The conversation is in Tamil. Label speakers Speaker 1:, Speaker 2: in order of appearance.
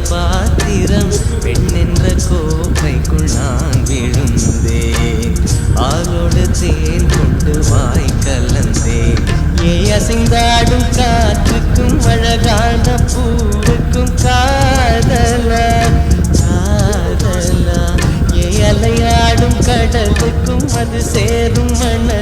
Speaker 1: பாத்திரம் பெண் என்ற கோப்பைக்குள் நான் விழுந்தேன். ஆளோடு தேன் கொண்டு வாய் கலந்தேன். அசைந்தாடும் காற்றுக்கும் அழகான பூவுக்கும் காதலா காதலா. அலையாடும் கடலுக்கும் அது சேரும் மண